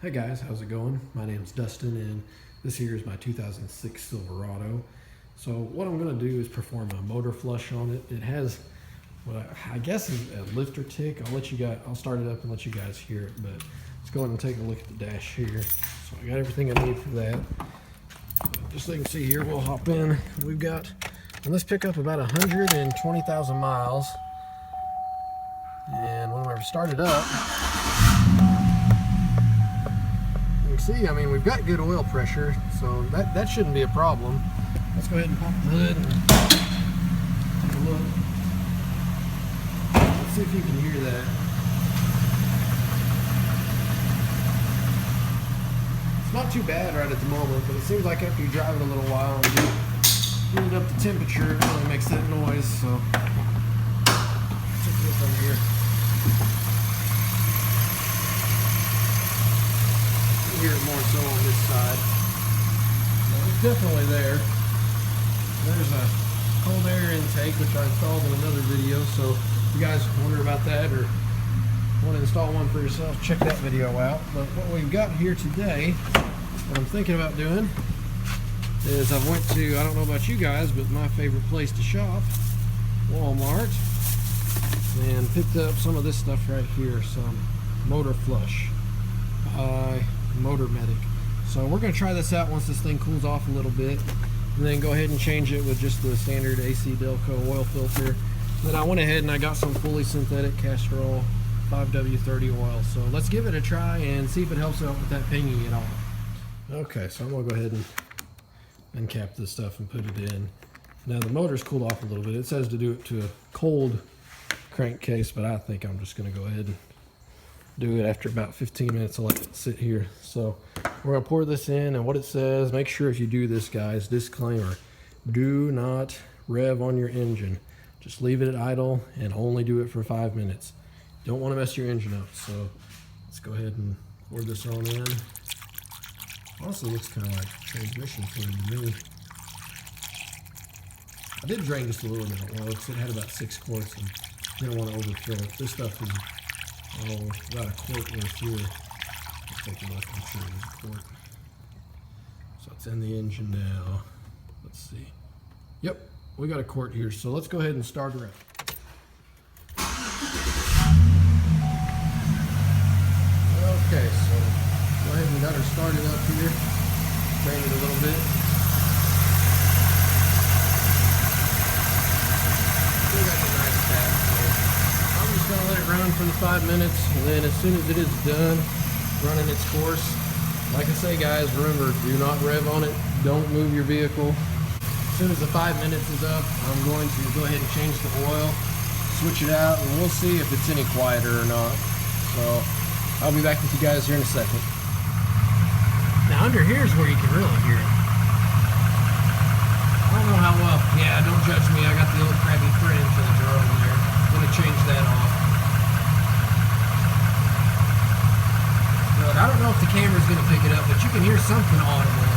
Hey guys, how's it going? My name's Dustin and this here is my 2006 Silverado. So what I'm going to do is perform a motor flush on it. It has what I guess is a lifter tick. I'll start it up and let you guys hear it, but let's go ahead and take a look at the dash here. So I got everything I need for that. Just so you can see here, we'll hop in. We've got on this pickup about 120,000 miles. And when we start it up, see, I mean, we've got good oil pressure, so that shouldn't be a problem. Let's go ahead and pop the hood and take a look. Let's see if you can hear that. It's not too bad right at the moment, but it seems like after you drive it a little while and get it up to temperature, it really makes that noise. So take this over here. Hear it more so on this side. So it's definitely there. There's a cold air intake, which I installed in another video, so if you guys wonder about that or want to install one for yourself, check that video out. But what we've got here today, what I'm thinking about doing is I went to, I don't know about you guys, but my favorite place to shop, Walmart, and picked up some of this stuff right here, some motor flush by Motor Medic. So we're going to try this out once this thing cools off a little bit, and then go ahead and change it with just the standard AC Delco oil filter. Then I went ahead and I got some fully synthetic castor oil 5W30 oil. So let's give it a try and see if it helps out with that pinging at all. Okay, so I'm going to go ahead and uncap this stuff and put it in. Now the motor's cooled off a little bit. It says to do it to a cold crankcase, but I think I'm just going to go ahead and do it after about 15 minutes. I'll let it sit here. So we're gonna pour this in, and what it says, make sure if you do this, guys, disclaimer, do not rev on your engine. Just leave it at idle and only do it for 5 minutes. Don't want to mess your engine up. So let's go ahead and pour this on in. Also looks kind of like transmission fluid to me. I did drain just a little bit of oil because it had about 6 quarts and didn't want to overfill it. This stuff is about a quart worth here. Let's take a look. I'm sure there's a quart. So it's in the engine now. Let's see. Yep, we got a quart here. So let's go ahead and start her up. Okay, so go ahead and got her started up here. Drain it a little bit. Still got the nice tap. I'm just going to let it run for the 5 minutes, and then as soon as it is done running its course, like I say, guys, remember, do not rev on it. Don't move your vehicle. As soon as the 5 minutes is up, I'm going to go ahead and change the oil, switch it out, and we'll see if it's any quieter or not. So I'll be back with you guys here in a second. Now under here is where you can really hear it. I don't know how well. Yeah, don't judge me. I got the old crappy frame filter on there. I'm going to change that off. But I don't know if the camera's going to pick it up, but you can hear something audible.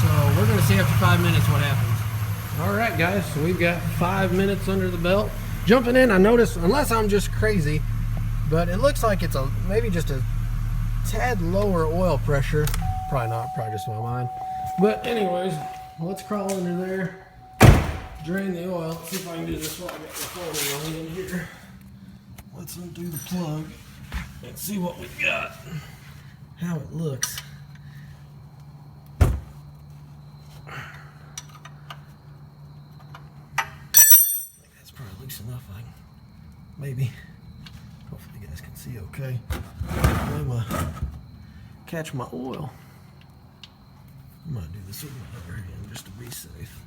So we're going to see after 5 minutes what happens. Alright guys, so we've got 5 minutes under the belt. Jumping in, I noticed, unless I'm just crazy, but it looks like it's maybe just a tad lower oil pressure. Probably not, probably just my mind. But anyways, let's crawl under there. Drain the oil. Let's see if I can do this while I got the phone in here. Let's undo the plug and see what we got. How it looks. I think that's probably loose enough. Maybe. Hopefully you guys can see okay. I'm gonna catch my oil. I'm gonna do this with my other hand just to be safe.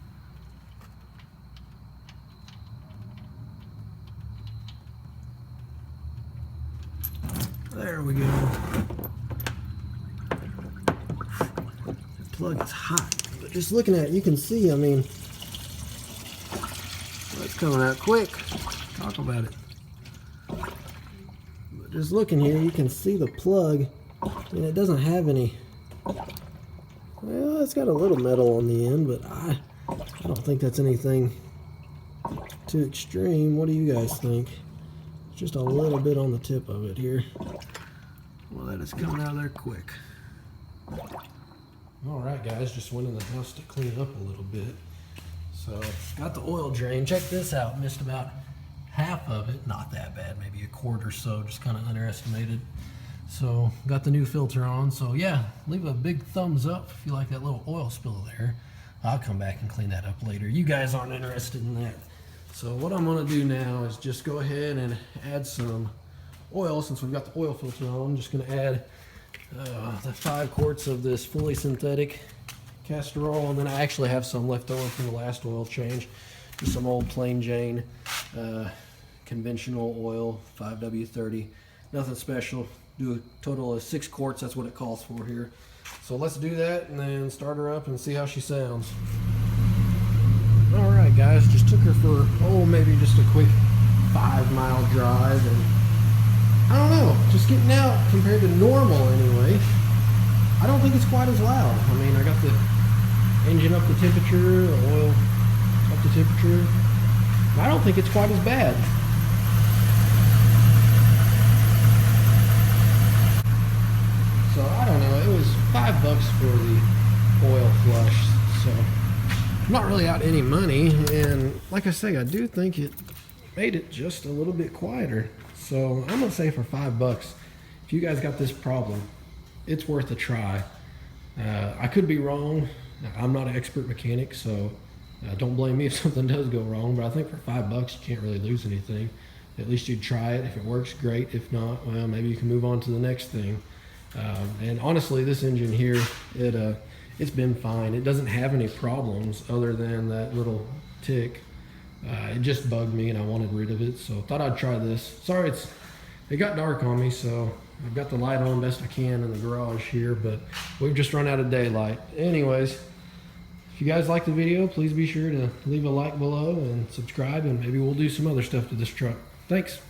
There we go. The plug is hot, but just looking at it, you can see, I mean, it's coming out quick. Talk about it. But just looking here, you can see the plug, and it doesn't have any. Well, it's got a little metal on the end, but I don't think that's anything too extreme. What do you guys think? Just a little bit on the tip of it here. Well, that is coming out of there quick. All right, guys, just went in the house to clean it up a little bit. So, got the oil drain. Check this out. Missed about half of it. Not that bad, maybe a quart or so, just kind of underestimated. So, got the new filter on. So, yeah, leave a big thumbs up if you like that little oil spill there. I'll come back and clean that up later. You guys aren't interested in that. So, what I'm going to do now is just go ahead and add some oil. Since we've got the oil filter on, I'm just going to add the 5 quarts of this fully synthetic castor oil, and then I actually have some left over from the last oil change. Just some old plain Jane conventional oil, 5W30. Nothing special. Do a total of 6 quarts. That's what it calls for here. So let's do that and then start her up and see how she sounds. All right, guys, just took her for maybe just a quick 5-mile drive, and I don't know, just getting out compared to normal anyway. I don't think it's quite as loud. I mean, I got the engine up to temperature, the oil up to temperature. I don't think it's quite as bad. So I don't know, it was $5 for the oil flush. So I'm not really out any money. And like I say, I do think it made it just a little bit quieter. So I'm gonna say for $5, if you guys got this problem, it's worth a try. I could be wrong. I'm not an expert mechanic, so don't blame me if something does go wrong, but I think for $5 you can't really lose anything. At least you'd try it. If it works, great. If not, well, maybe you can move on to the next thing. And honestly, this engine here, it's been fine. It doesn't have any problems other than that little tick. It just bugged me and I wanted rid of it, so thought I'd try this. Sorry, it got dark on me, so I've got the light on best I can in the garage here, but we've just run out of daylight. Anyways, if you guys like the video, please be sure to leave a like below and subscribe, and maybe we'll do some other stuff to this truck. Thanks.